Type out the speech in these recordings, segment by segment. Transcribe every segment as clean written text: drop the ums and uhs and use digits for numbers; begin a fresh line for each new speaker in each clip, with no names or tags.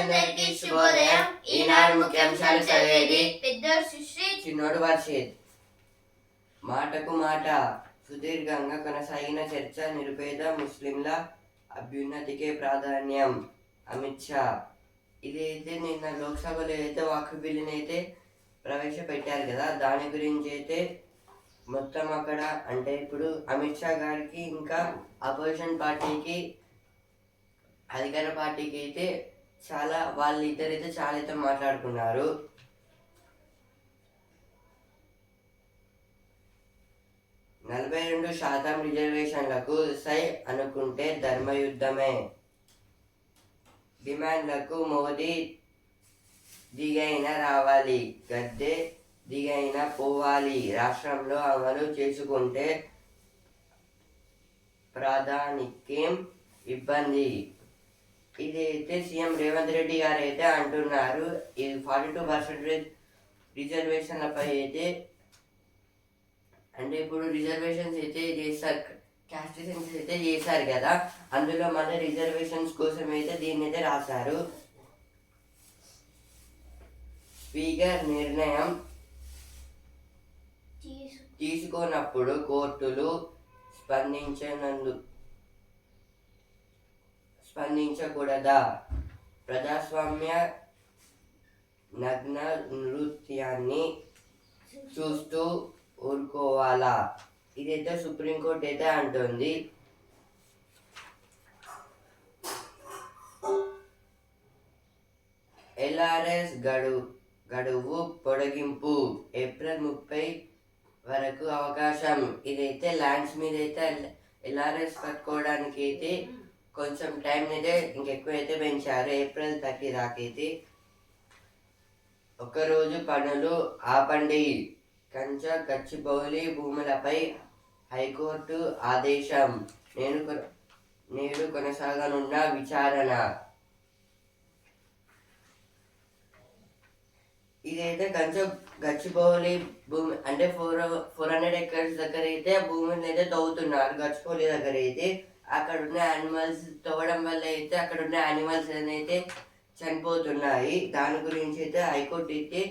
అందరికీ శుభోదయం. ఈనాడు ముఖ్యాంశాలు చదివేది పెద్దోడు సుశ్రీత్,
చిన్నోడు వర్షిత్. మాటకు మాట సుదీర్ఘంగా కొనసాగిన చర్చ నిరుపేద ముస్లింల అభ్యున్నతికే ప్రాధాన్యం. అమిత్ షా ఇదైతే నిన్న లోక్సభలో అయితే వక్ఫ్ బిల్లుని అయితే ప్రవేశపెట్టారు కదా, దాని గురించి అయితే మొత్తం అక్కడ అంటే ఇప్పుడు అమిత్ షా గారికి ఇంకా అపోజిషన్ పార్టీకి అధికార పార్టీకి అయితే చాలా వాళ్ళిద్దరైతే చాలా అయితే మాట్లాడుకున్నారు. నలభై 42% రిజర్వేషన్లకు సై అనుకుంటే ధర్మయుద్ధమే. డిమాండ్లకు మోదీ దిగైన రావాలి, గద్దె దిగైన పోవాలి. రాష్ట్రంలో అమలు చేసుకుంటే ప్రధానికేం ఇబ్బంది. ఇదైతే సీఎం రేవంత్ రెడ్డి గారు అయితే అంటున్నారు. ఇది 42% రిజర్వేషన్లపై అయితే అంటే ఇప్పుడు రిజర్వేషన్స్ అయితే చేస్తారు, క్యాస్ట్ సెన్సస్ అయితే చేశారు కదా, అందులో మళ్ళీ రిజర్వేషన్స్ కోసం అయితే దీన్ని అయితే రాశారు. స్పీకర్ నిర్ణయం తీసుకోనప్పుడు కోర్టులు స్పందించకూడదా? ప్రజాస్వామ్య నగ్న నృత్యాన్ని చూస్తూ ఊరుకోవాలా? ఇదైతే సుప్రీంకోర్టు అయితే అంటుంది. ఎల్ఆర్ఎస్ గడువు పొడిగింపు ఏప్రిల్ 30 వరకు అవకాశం. ఇదైతే ల్యాండ్స్ మీద అయితే ఎల్ఆర్ఎస్ కట్టుకోవడానికి అయితే కొంచెం టైం అయితే ఇంకెక్కువ అయితే పెంచారు, ఏప్రిల్ 30 దాకైతే. ఒకరోజు పనులు ఆపండి, గచ్చిబౌలి భూములపై హైకోర్టు ఆదేశం. నేడు కొనసాగనున్న విచారణ. ఇదైతే గచ్చిబౌలి భూమి అంటే 400 acres దగ్గర అయితే భూమిని అయితే తవ్వుతున్నారు. గచ్చిబౌలి దగ్గర అయితే అక్కడ ఉన్న యానిమల్స్ తవ్వడం వల్ల అయితే అక్కడ ఉన్న యానిమల్స్ అయితే చనిపోతున్నాయి. దాని గురించి అయితే హైకోర్టు అయితే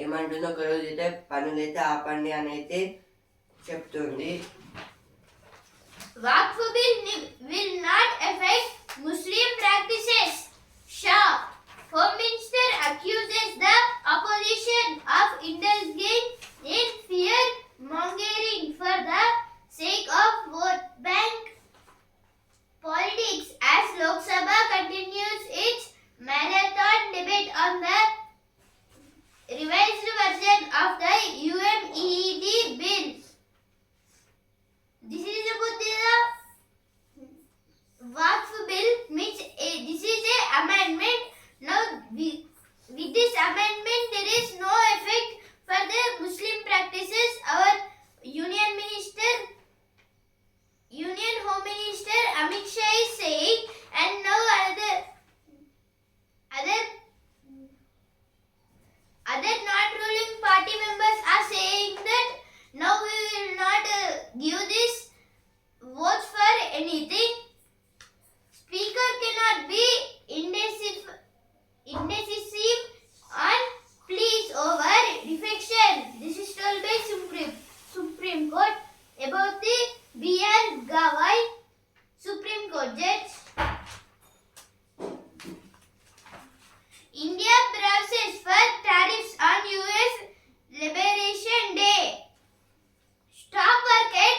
ఏమంటుందో, ఒకరోజు అయితే పనులు అయితే ఆపండి అని అయితే చెప్తుంది.
వక్ఫ్ bill will not affect Muslim practices. Shah. Home Minister accuses the opposition of indulging in fear mongering for the sake of vote bank politics as Lok Sabha continues its marathon debate on the revised version of the UMED bill. This is about the Waqf bill, which this is a amendment. Now with this amendment there is no effect for the Muslim practices. Our Union Home Minister Amit Shah is saying, and now other not ruling party members are saying that now we will not give this votes for anything. Speaker cannot be indecisive on pleas over defection. This is told by Supreme Court about the B.R. Gawai, Supreme Court judge. India braces for tariffs on US Liberation Day. Stop work at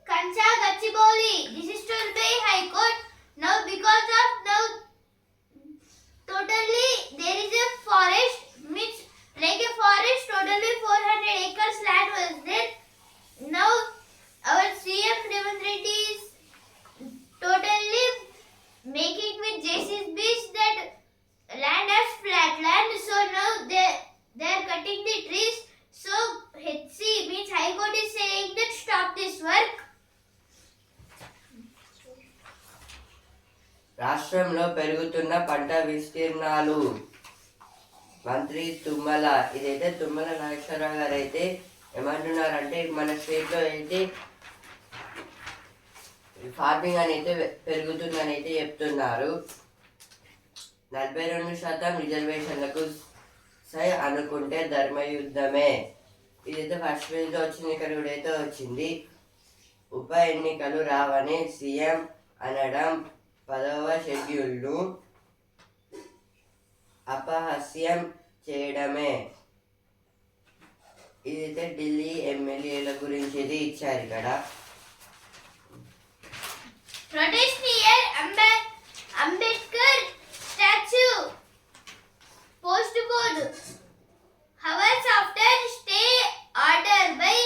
Kancha Gachibowli. This is told by High Court. Now because of totally there is a forest, which like a forest, totally 400 acres land was there. Now our CM Ravindra Reddy is totally making with JCBs that land as flat land. So now they are cutting the trees. So HC means High Court is saying that stop this work.
రాష్ట్రంలో పెరుగుతున్న పంట విస్తీర్ణాలు. మంత్రి తుమ్మల ఇదైతే తుమ్మల నాగేశ్వరరావు గారు అయితే ఏమంటున్నారంటే, మన స్టేట్లో అయితే ఫార్మింగ్ అనేది పెరుగుతుందని అయితే చెప్తున్నారు. 42% రిజర్వేషన్లకు సై అనుకుంటే ధర్మయుద్ధమే. ఇదైతే ఫస్ట్ పేజ్లో వచ్చింది. ఇక్కడ కూడా అయితే వచ్చింది. ఉప ఎన్నికలు రావని సీఎం అనడం 10వ షెడ్యూల్ను అపహాస్యం చేయడమే. ఇదైతే ఢిల్లీ ఎమ్మెల్యేల గురించి ఇది ఇచ్చారు ఇక్కడ.
Protest near Ambedkar statue postponed hours after stay order by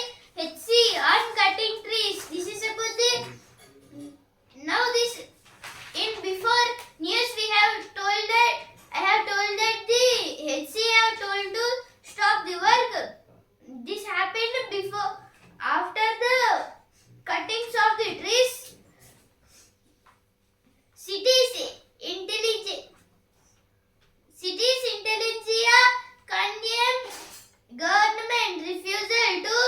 HC on cutting trees. This is about the now this in before news we have told that I have told that the HC have told to stop the work. This happened before after the cuttings of the trees. Cities intelligence condemned government refusal to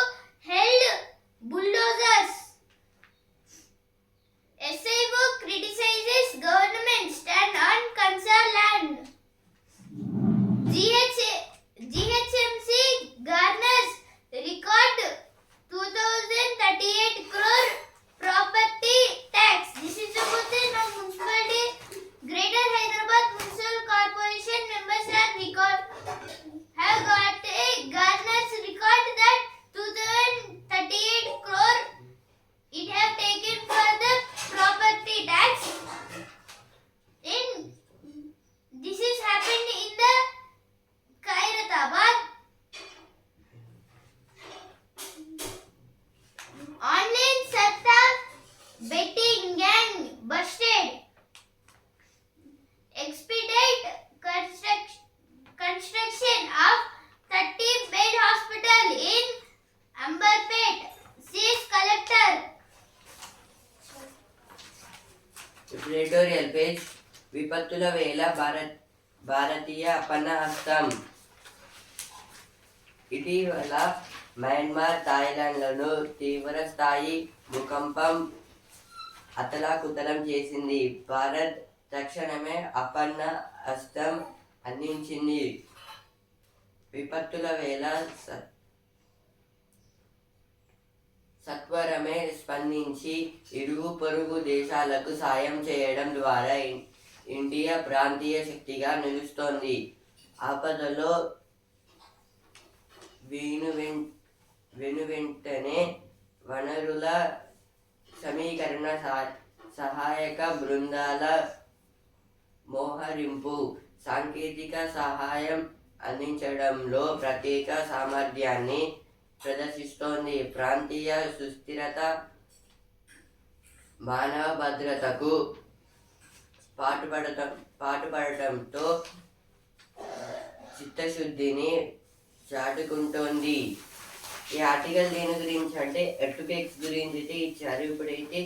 held bulldozers. SIO criticizes government stand on concerned land. GHMC garners record 2038 crore property tax. This is about the municipality. Greater Hyderabad Municipal Corporation members have got a garners record that 2038 crore it have taken for the property tax. This is happened in the Khairatabad. Online Satta betting gang busted. Expedite construction of 30-bed hospital in Amberpet. Says collector.
Editorial page. విపత్తుల వేళ భారతీయ అపన్న హస్తం. ఇటీవల Myanmar, థాయిలాండ్లను తీవ్ర స్థాయి భూకంపం అతలాకుతలం చేసింది. భారత్ తక్షణమే అపన్న హస్తం అందించింది. విపత్తుల వేళ సత్వరమే స్పందించి ఇరుగు పొరుగు దేశాలకు సాయం చేయడం ద్వారా ఇండియా ప్రాంతీయ శక్తిగా నిలుస్తోంది. ఆపదలో వెనువెంటనే వనరుల సమీకరణ, సహాయక బృందాల మోహరింపు, సాంకేతిక సహాయం అందించడంలో ప్రత్యేక సామర్థ్యాన్ని ప్రదర్శిస్తోంది. ప్రాంతీయ సుస్థిరత, మానవ భద్రతకు పాటుపడటంతో చిత్తశుద్ధిని చాటుకుంటోంది. ఈ ఆర్టికల్ దేని గురించి అంటే ఎర్త్క్వేక్స్ గురించి అయితే ఇచ్చారు. ఇప్పుడైతే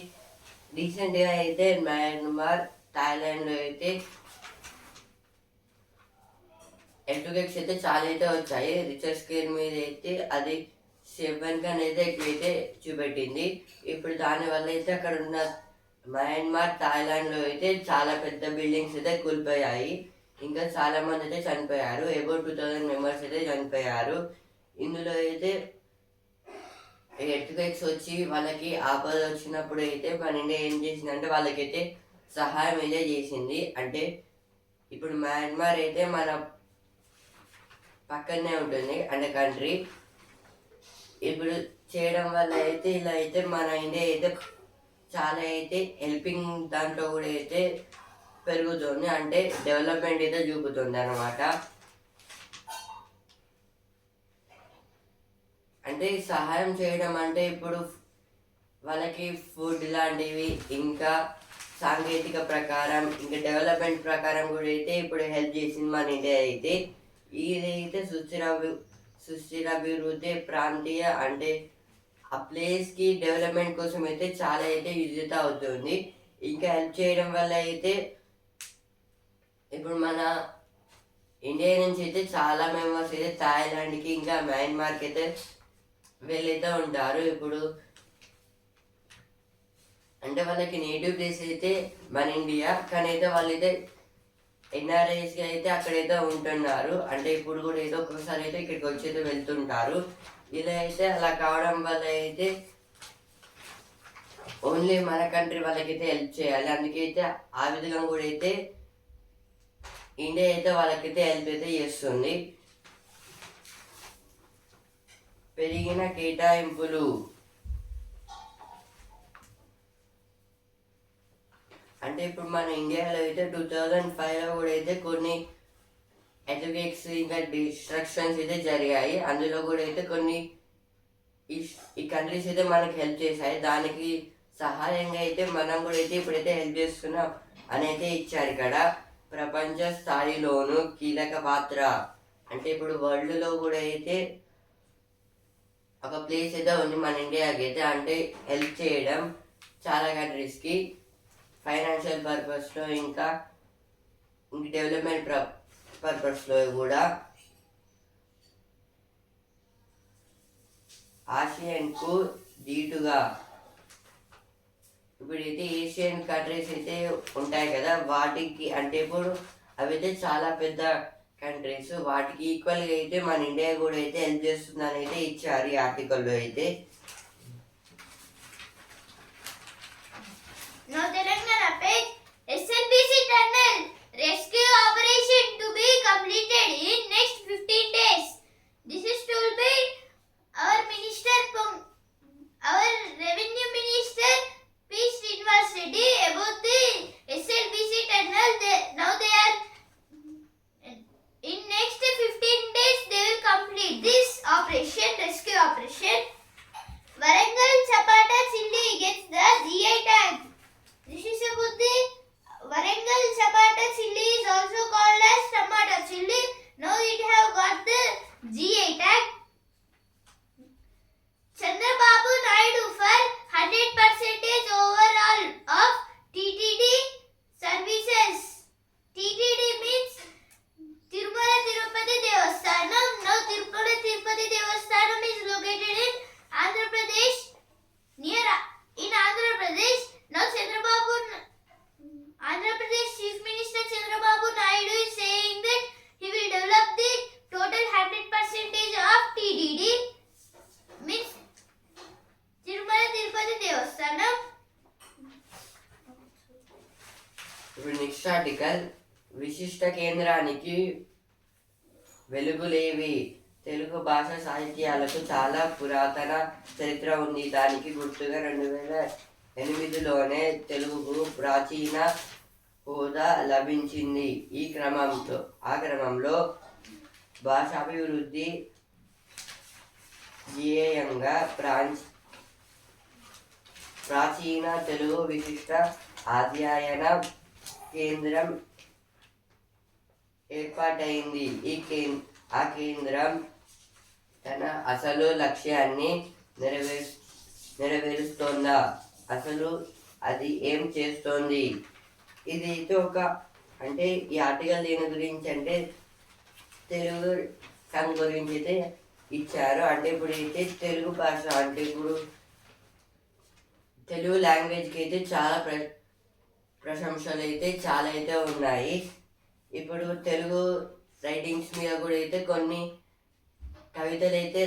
రీసెంట్గా అయితే మయన్మార్, థాయిలాండ్లో అయితే ఎర్త్క్వేక్స్ అయితే చాలా అయితే వచ్చాయి. రిచర్ స్కేల్ మీద అయితే అది 7 కన్నా అయితే ఎక్కువైతే చూపెట్టింది. ఇప్పుడు దానివల్ల అయితే అక్కడ ఉన్న మయన్మార్, థాయిలాండ్లో అయితే చాలా పెద్ద బిల్డింగ్స్ అయితే కూలిపోయాయి. ఇంకా చాలా మంది అయితే చనిపోయారు. అబౌట్ 2000 మెంబర్స్ అయితే చనిపోయారు. ఇందులో అయితే ఎర్త్క్వేక్స్ వచ్చి వాళ్ళకి ఆపద వచ్చినప్పుడు అయితే మన ఇండియా ఏం చేసిందంటే వాళ్ళకైతే సహాయం అయితే చేసింది. అంటే ఇప్పుడు మయన్మార్ అయితే మన పక్కనే ఉంటుంది అంటే కంట్రీ. ఇప్పుడు చేయడం వల్ల అయితే ఇలా అయితే మన ఇండియా అయితే చాలా అయితే హెల్పింగ్ దాంట్లో కూడా అయితే పెరుగుతుంది. అంటే డెవలప్మెంట్ అయితే చూపుతుంది అన్నమాట. అంటే సహాయం చేయడం అంటే ఇప్పుడు వాళ్ళకి ఫుడ్ లాంటివి, ఇంకా సాంకేతిక ప్రకారం, ఇంకా డెవలప్మెంట్ ప్రకారం కూడా అయితే ఇప్పుడు హెల్ప్ చేసింది మన ఇండియా అయితే. ఇదైతే సుస్థిరాభివృద్ధి ప్రాంతీయ అంటే ఆ ప్లేస్కి డెవలప్మెంట్ కోసం అయితే చాలా అయితే యూజ్ అవుతుంది. ఇంకా హెల్ప్ చేయడం వల్ల అయితే ఇప్పుడు మన ఇండియా నుంచి అయితే చాలా మెంబర్స్ అయితే థాయిలాండ్కి ఇంకా మయన్మార్కి అయితే వెళ్ళైతే ఉంటారు. ఇప్పుడు అంటే వాళ్ళకి నేటివ్ ప్లేస్ అయితే మన ఇండియా, కానీ అయితే వాళ్ళైతే ఎన్ఆర్ఐస్ అయితే అక్కడైతే ఉంటున్నారు. అంటే ఇప్పుడు కూడా ఏదో ఒక్కొక్కసారి అయితే ఇక్కడికి వచ్చి అయితే వెళ్తుంటారు. ఇలా అయితే అలా కావడం వల్ల అయితే ఓన్లీ మన కంట్రీ వాళ్ళకైతే హెల్ప్ చేయాలి. అందుకైతే ఆ విధంగా కూడా అయితే ఇండియా అయితే వాళ్ళకైతే హెల్ప్ అయితే చేస్తుంది. పెరిగిన కేటాయింపులు అంటే ఇప్పుడు మన ఇండియాలో అయితే 2005లో కూడా అయితే కొన్ని ఎర్త్క్వేక్స్ ఇంకా డిస్ట్రక్షన్స్ అయితే జరిగాయి. అందులో కూడా అయితే కొన్ని ఈ కంట్రీస్ అయితే మనకి హెల్ప్ చేశాయి. దానికి సహాయంగా అయితే మనం కూడా అయితే ఇప్పుడైతే హెల్ప్ చేస్తున్నాం అని అయితే ఇచ్చారు ఇక్కడ. ప్రపంచ స్థాయిలోను కీలక పాత్ర అంటే ఇప్పుడు వరల్డ్లో కూడా అయితే ఒక ప్లేస్ అయితే ఉంది మన ఇండియాకి అయితే, అంటే హెల్ప్ చేయడం చాలా కంట్రీస్కి ఫైనాన్షియల్ పర్పస్లో ఇంకా డెవలప్మెంట్ పర్పస్లో కూడా. ఆసియన్కు ధీటుగా ఇప్పుడైతే ఏషియన్ కంట్రీస్ అయితే ఉంటాయి కదా, వాటికి అంటే ఇప్పుడు అవి అయితే చాలా పెద్ద కంట్రీస్, వాటికి ఈక్వల్గా అయితే మన ఇండియా కూడా అయితే హెల్ప్ చేస్తుందని అయితే ఇచ్చారు ఈ ఆర్టికల్లో అయితే.
Now Telangana page SNBC tunnel rescue operation to be completed in next 15 days. This is told by our minister, our revenue minister P. Srinivas Reddy about the SLBC tunnel. Now they are in next 15 days they will complete this operation, rescue operation. Warangal Chapata Chilli gets the GI tag. This is about the Warangal Chapata chilli is also called as tomato chilli. Now it have got the GI tag. Chandrababu Naidu for 100% overall of TTD services. TTD means Tirumala Tirupati Devasthanam. Now Tirumala Tirupati Devasthanam is located in Andhra Pradesh, in Andhra Pradesh. Now Andhra Pradesh Chief Minister Chandrababu Naidu is saying that he will develop the total 100% of TDD, means Tirumala Tirupati Devasthanam.
ఇప్పుడు next article విశిష్ట కేంద్రానికి వెలుగులేవి. తెలుగు భాష సాహిత్యాలకు చాలా పురాతన చరిత్ర ఉంది. దానికి గుర్తుగా 2008లోనే తెలుగుకు ప్రాచీన హోదా లభించింది. ఆ క్రమంలో భాషాభివృద్ధి ధ్యేయంగా ప్రాచీన తెలుగు విశిష్ట అధ్యయన కేంద్రం ఏర్పాటైంది. ఆ కేంద్రం తన అసలు లక్ష్యాన్ని నెరవేరుస్తోందా? అసలు అది ఏం చేస్తోంది? ఇది అయితే అంటే ఈ ఆర్టికల్ దేని గురించి అంటే తెలుగు సంఘ్ గురించి అయితే ఇచ్చారు. అంటే ఇప్పుడు అయితే తెలుగు భాష అంటే ఇప్పుడు తెలుగు లాంగ్వేజ్కి అయితే చాలా ప్రశంసలు అయితే చాలా అయితే ఉన్నాయి. ఇప్పుడు తెలుగు రైటింగ్స్ మీద కూడా అయితే కొన్ని కవితలు అయితే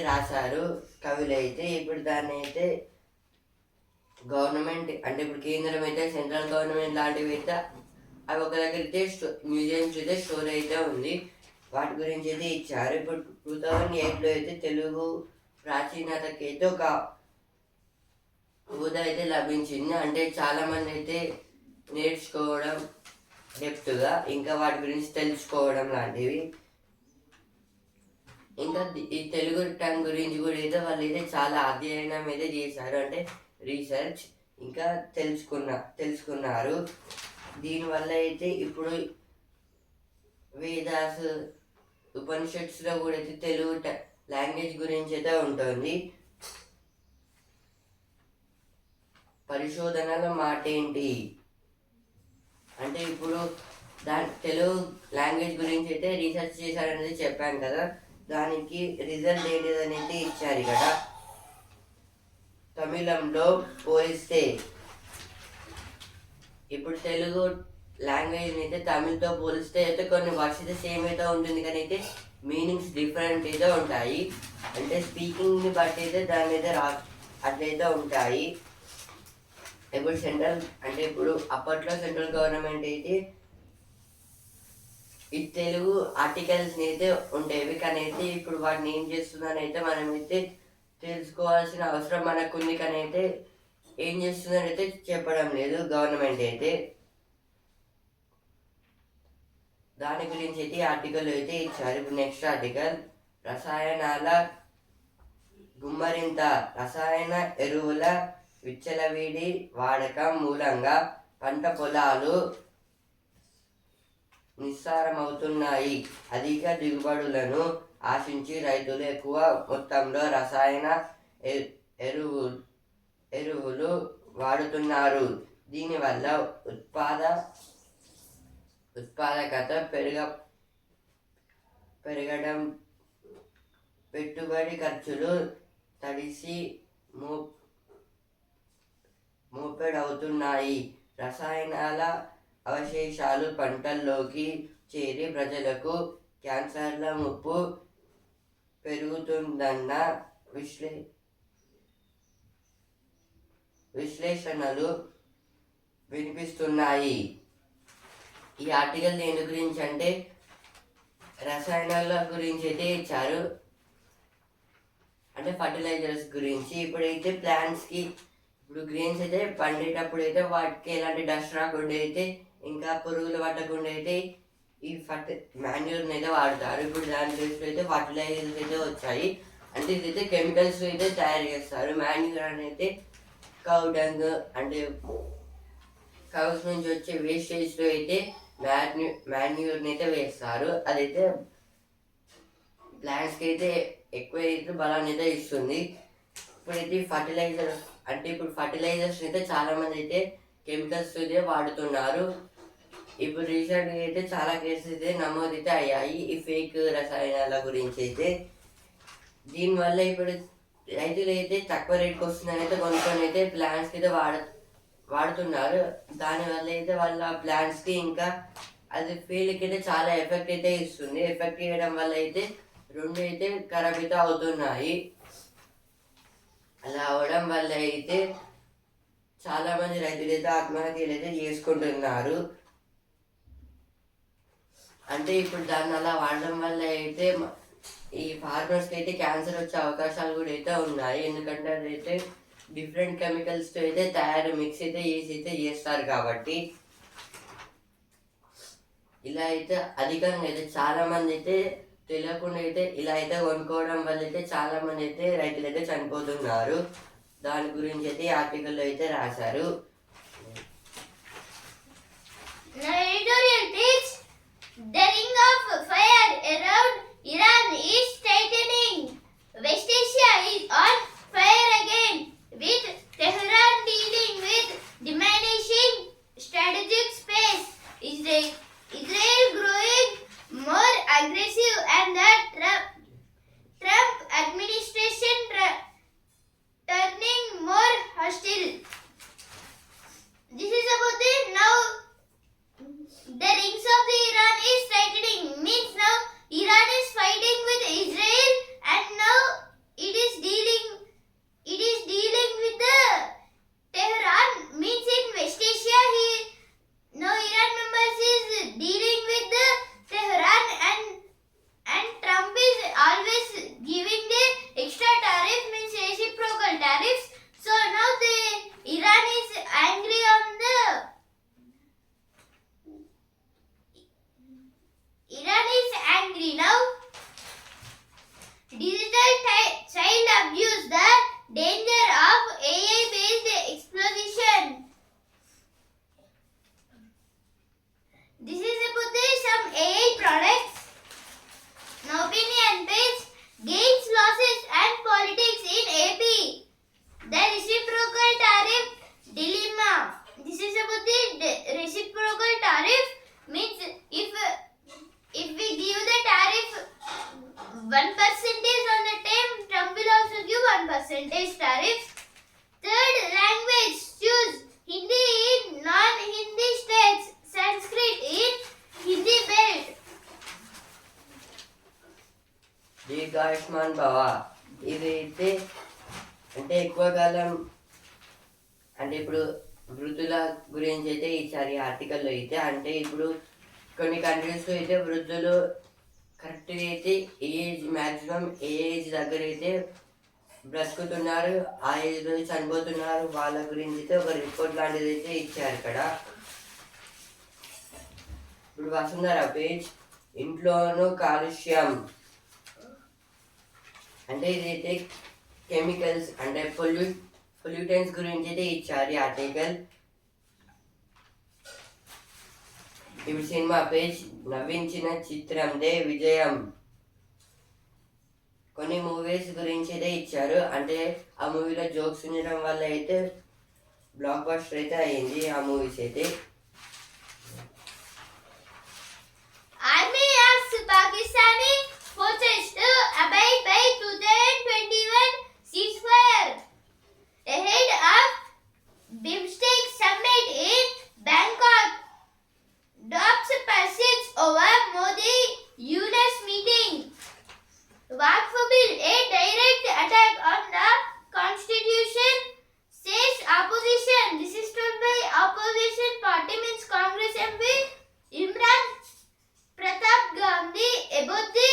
రాశారు కవులు అయితే. ఇప్పుడు దాన్ని అయితే గవర్నమెంట్ అంటే ఇప్పుడు కేంద్రం అయితే సెంట్రల్ గవర్నమెంట్ లాంటివి అయితే అవి ఒక దగ్గర అయితే మ్యూజియంస్ అయితే స్టోర్ అయితే ఉంది, వాటి గురించి అయితే ఇచ్చారు. ఇప్పుడు 2008లో అయితే తెలుగు ప్రాచీనతకి అయితే ఒక హోదా అయితే లభించింది. అంటే చాలామంది అయితే నేర్చుకోవడం డెప్త్గా, ఇంకా వాటి గురించి తెలుసుకోవడం లాంటివి. ఇంకా ఈ తెలుగు టంగ్ గురించి కూడా అయితే వాళ్ళు అయితే చాలా అధ్యయనం అయితే చేశారు, అంటే రీసెర్చ్ ఇంకా తెలుసుకున్నారు. దీనివల్ల అయితే ఇప్పుడు వేదాస్ ఉపనిషత్స్లో కూడా అయితే తెలుగు లాంగ్వేజ్ గురించి అయితే ఉంటుంది. పరిశోధనల మాట ఏంటి అంటే ఇప్పుడు తెలుగు లాంగ్వేజ్ గురించి అయితే రీసెర్చ్ చేశారనేది చెప్పాను కదా, దానికి రిజల్ట్ ఏంటిదని అయితే ఇచ్చారు ఇక్కడ. తమిళంలో పోలిస్తే ఇప్పుడు లాంగ్వేజ్ అయితే తమిళ్తో పోలిస్తే అయితే కొన్ని వర్డ్స్ అయితే సేమ్ అయితే ఉంటుంది, కానీ అయితే మీనింగ్స్ డిఫరెంట్ అయితే ఉంటాయి. అంటే స్పీకింగ్ని బట్టి అయితే దాని అయితే అట్లయితే ఉంటాయి. ఇప్పుడు ఇప్పుడు అప్పట్లో సెంట్రల్ గవర్నమెంట్ అయితే ఈ తెలుగు ఆర్టికల్స్ అయితే ఉండేవి, కానీ అయితే ఇప్పుడు వాటిని ఏం చేస్తున్నారైతే మనమైతే తెలుసుకోవాల్సిన అవసరం మనకుంది, కానీ అయితే ఏం చేస్తున్నారైతే చెప్పడం లేదు గవర్నమెంట్ అయితే. దాని గురించి అయితే ఆర్టికల్ అయితే ఇచ్చారు. ఇప్పుడు నెక్స్ట్ ఆర్టికల్, రసాయనాల గుమ్మరింత. రసాయన ఎరువుల విచ్చలవిడి వాడకం మూలంగా పంట పొలాలు నిస్సారమవుతున్నాయి. అధిక దిగుబడులను ఆశించి రైతులు ఎక్కువ మొత్తంలో రసాయన ఎరువులు వాడుతున్నారు. దీనివల్ల ఉత్పాదకత పెరగడం, పెట్టుబడి ఖర్చులు తడిసి మోపెడవుతున్నాయి. రసాయనాల అవశేషాలు పంటల్లోకి చేరి ప్రజలకు క్యాన్సర్ల ముప్పు పెరుగుతుందన్న విశ్లేషణలు వినిపిస్తున్నాయి. ఈ ఆర్టికల్ దేని గురించి అంటే రసాయనాల గురించి అయితే ఇచ్చారు, అంటే ఫర్టిలైజర్స్ గురించి. ఇప్పుడైతే ప్లాంట్స్కి ఇప్పుడు గ్రీన్స్ అయితే పండేటప్పుడు అయితే వాటికి ఎలాంటి డస్ట్ రాకుండా అయితే ఇంకా పురుగులు పట్టకుండా అయితే ఈ మాన్యూర్ని అయితే వాడతారు. ఇప్పుడు దాని ప్లేస్లో అయితే ఫర్టిలైజర్స్ అయితే వచ్చాయి, అంటే ఇదైతే కెమికల్స్ అయితే తయారు చేస్తారు. మాన్యూర్ అని అయితే కౌ డంగ్ అంటే కౌస్ నుంచి వచ్చే వేస్టేజ్లో అయితే మాన్యూర్ని అయితే వేస్తారు. అదైతే ప్లాంట్స్కి అయితే ఎక్కువ అయితే బలాన్ని అయితే ఇస్తుంది. ఇప్పుడైతే ఫర్టిలైజర్స్ అయితే చాలామంది అయితే కెమికల్స్ అయితే వాడుతున్నారు. ఇప్పుడు రీసెంట్గా అయితే చాలా కేసెస్ అయితే నమోదైతే అయ్యాయి ఈ ఫేక్ రసాయనాల గురించి అయితే. దీనివల్ల ఇప్పుడు రైతులు అయితే తక్కువ రేట్కి వస్తుందని అయితే కొనుక్కొని అయితే ప్లాంట్స్కి అయితే వాడుతున్నారు. దానివల్ల అయితే వాళ్ళ ప్లాంట్స్కి ఇంకా అది ఫీల్డ్కి అయితే చాలా ఎఫెక్ట్ అయితే ఇస్తుంది. ఎఫెక్ట్ చేయడం వల్ల అయితే రెండు అయితే ఖరాబ్ అయితే అవుతున్నాయి. అలా అవడం వల్ల అయితే చాలామంది రైతులు అయితే ఆత్మహత్యలు అయితే చేసుకుంటున్నారు. అంటే ఇప్పుడు దాన్ని అలా వాడడం వల్ల అయితే ఈ ఫార్మర్స్కి అయితే క్యాన్సర్ వచ్చే అవకాశాలు కూడా అయితే ఉన్నాయి. ఎందుకంటే అదైతే డిఫరెంట్ కెమికల్స్తో అయితే మిక్స్ అయితే చేస్తారు కాబట్టి. ఇలా అయితే అధికంగా అయితే చాలామంది అయితే తెలియకుండా అయితే ఇలా అయితే కొనుక్కోవడం వల్ల అయితే చాలామంది అయితే రైతులు అయితే చనిపోతున్నారు. దాని గురించి అయితే ఆర్టికల్లో అయితే రాశారు.
The ring of fire around Iran is tightening. West Asia is on fire again, with Tehran dealing with diminishing strategic space. Israel growing more aggressive and the Trump administration turning more hostile. This is about the now. The rings of the Iran is tightening, means now Iran is fighting with Israel, and now it is dealing with the Tehran, means in West Asia now Iran members is dealing with the Tehran, and Trump is always giving the extra tariff, means reciprocal tariffs. So now the Iran is angry on the Iran is angry now. Digital child abuse, the danger of AI-based exploitation. This is about some AI products. Now opinion page, gains, losses and politics in AP. The reciprocal tariff dilemma. This is about the reciprocal tariff, means if we give the tariff 1% on the time, Trump will also give 1% tariff. Third, language, choose Hindi in non-Hindi states, Sanskrit
దీర్ఘాయుష్మాన్ భవ. ఇదైతే అంటే ఎక్కువ కాలం అంటే ఇప్పుడు వృద్ధుల గురించి అయితే ఇచ్చారు ఈ ఆర్టికల్లో అయితే. అంటే ఇప్పుడు కొన్ని కంట్రీస్లో అయితే వృద్ధులు కరెక్ట్గా అయితే ఏజ్ మ్యాక్సిమం ఏ ఏజ్ దగ్గర అయితే బ్రతుకుతున్నారు, ఆ ఏజ్లో చనిపోతున్నారు, వాళ్ళ గురించి అయితే ఒక రిపోర్ట్ లాంటిది అయితే ఇచ్చారు ఇక్కడ. ఇప్పుడు వసుంధర పేజ్ ఇంట్లోనూ కాలుష్యం అంటే ఇదైతే కెమికల్స్ అంటే పొల్యూటెంట్స్ గురించి అయితే ఇచ్చారు ఈ ఆర్టికల్. ఇప్పుడు సినిమా పేజ్ నవ్వించిన చిత్రందే విజయం. కొన్ని మూవీస్ గురించి అయితే ఇచ్చారు. అంటే ఆ మూవీలో జోక్స్ ఉండడం వల్ల అయితే బ్లాక్ బస్టర్ అయితే అయింది ఆ మూవీస్ అయితే.
Army asks Pakistani forces to abide by 2021 ceasefire ahead of BIMSTEC summit in Bangkok. Drops persist over Modi-Yunus meeting. Waqf bill, a direct attack on the constitution, says opposition. This is told by opposition party means Congress MP Imran Pratap Gandhi about the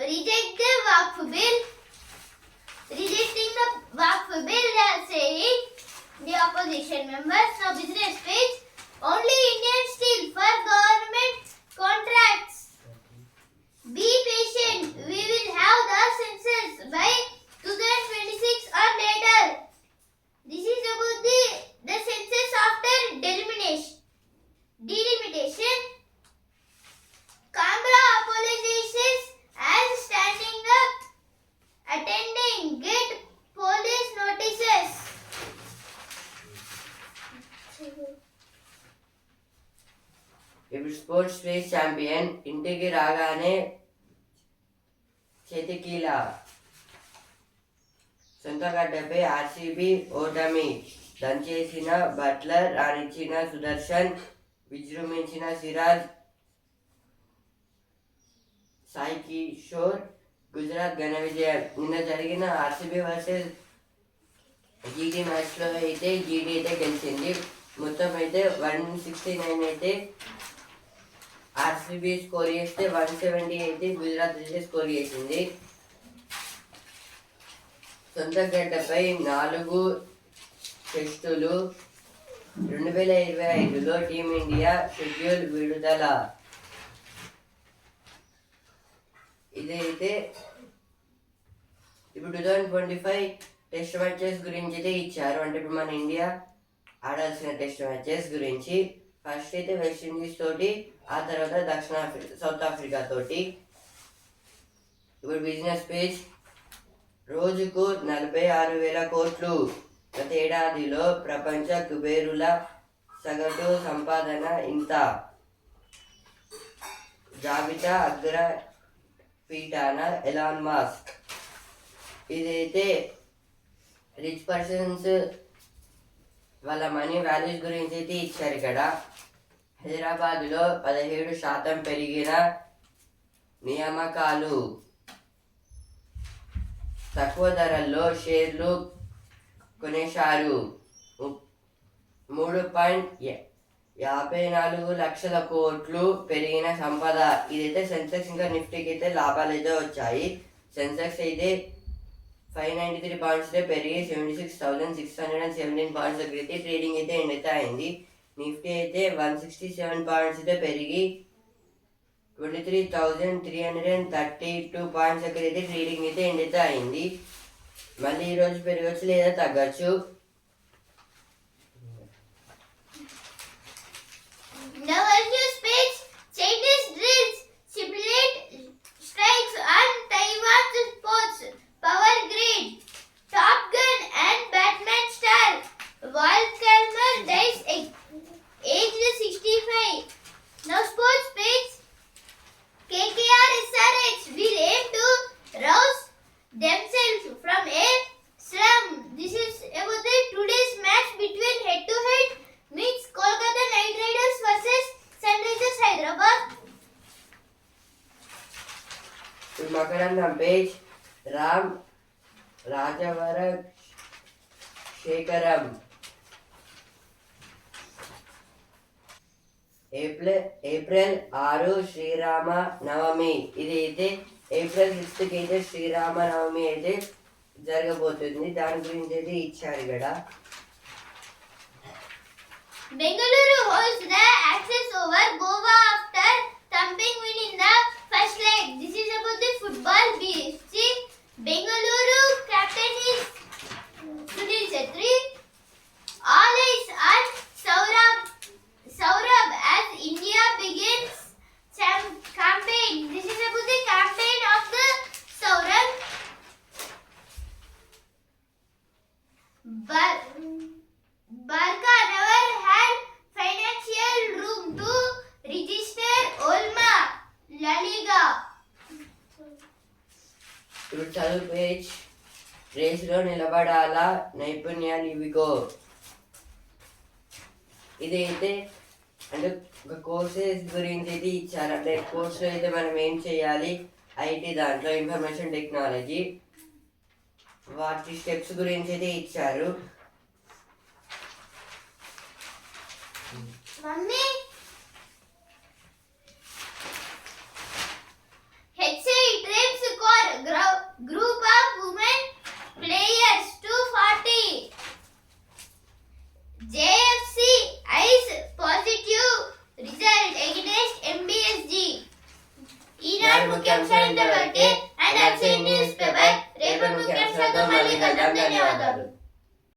reject the Waqf bill. Rejecting the Waqf bill, they are saying the opposition members. Now business page. Only Indian steel for government contracts. Be patient. We will have the census by 2026 or later. This is about the census after delimitation. Canberra apologizes as standing up, attending, get police notices.
ఇప్పుడు sports space champion ఇంటికి రాగానే చేతికీల. సొంత గడ్డపై RCB ఓటమి. దంచేసిన Buttler, రాణించిన Sudarshan, విజృంభించిన Siraj, Sai Kishore, Gujarat ఘన విజయం. నిన్న జరిగిన ఆర్సీబీ వర్సెస్ జీటీ మ్యాచ్లో అయితే జీటీ అయితే గెలిచింది. మొత్తం అయితే 169 అయితే ఆర్సీబీ స్కోర్ చేస్తే 170 అయితే గుజరాత్ అయితే స్కోర్ చేసింది. సొంత గడ్డపై 4 టెస్టులు. 2025లో టీమిండియా షెడ్యూల్ విడుదల. ఇదైతే ఇప్పుడు 2025 టెస్ట్ మ్యాచెస్ గురించి అయితే ఇచ్చారు. అంటే ఇప్పుడు మన ఇండియా ఆడాల్సిన టెస్ట్ మ్యాచెస్ గురించి. ఫస్ట్ అయితే వెస్టిండీస్ తోటి, ఆ తర్వాత సౌత్ ఆఫ్రికా తోటి. ఇప్పుడు బిజినెస్ పేజ్. రోజుకు 46,000 కోట్లు. గత ఏడాదిలో ప్రపంచ కుబేరుల సగటు సంపాదన ఇంత. జాబితా అగ్ర పీఠాన ఎలాన్ మాస్క్. ఇదైతే రిచ్ పర్సన్స్ వాళ్ళ మనీ వాల్యూస్ గురించి అయితే ఇచ్చారు ఇక్కడ. హైదరాబాద్లో 17% పెరిగిన నియామకాలు. తక్కువ ధరల్లో షేర్లు కొనేశారు. 3.54 లక్షల కోట్లు పెరిగిన సంపద. ఇదైతే సెన్సెక్స్ ఇంకా నిఫ్టీకి అయితే లాభాలు అయితే వచ్చాయి. సెన్సెక్స్ అయితే 593 పాయింట్స్ అయితే పెరిగి 76,617 పాయింట్స్ దగ్గర అయితే ట్రేడింగ్ అయితే ఎండ్ అయితే అయింది. నిఫ్టీ అయితే 167 పాయింట్స్ అయితే పెరిగి 23,332 పాయింట్స్ దగ్గర అయితే ట్రేడింగ్ అయితే ఎండ్ అయితే అయింది. మళ్ళీ ఈరోజు పెరగచ్చు లేదా తగ్గచ్చు.
Now our news page. Chinese drills simulate strikes on Taiwan's ports. Power grid. Top Gun and Batman star Val Kilmer dies aged 65. Now sports page. KKR SRH will aim to rouse themselves from a slum. This is about the today's match between head-to-head meets Kolkata Knight Riders versus Sunrisers.
Makarandam page Ram రాజవర Shekharam. April 6 Srirama Navami. ఇది అయితే April 6కి అయితే శ్రీరామ నవమి అయితే జరగబోతుంది. దాని గురించి అయితే ఇచ్చారు ఇక్కడ.
Bengaluru holds the access over Goa after thumping win in the first leg. This is about the football. See, Bengaluru captain is Sunil Chhetri. All eyes on Saurabh as India begins campaign. This is about the campaign of the Saurabh. Barca never had financial room to register Olma La Liga.
ఇప్పుడు చదువు page రేసులో నిలబడాలా నైపుణ్యాలు ఇవిగో. ఇదైతే అంటే ఒక courses గురించి అయితే ఇచ్చారు. అంటే కోర్సులో అయితే మనం ఏం చేయాలి, ఐటీ దాంట్లో ఇన్ఫర్మేషన్ టెక్నాలజీ, వాటి స్టెప్స్ గురించి అయితే ఇచ్చారు.
Mummy, HCI Trips core group of women players 240. J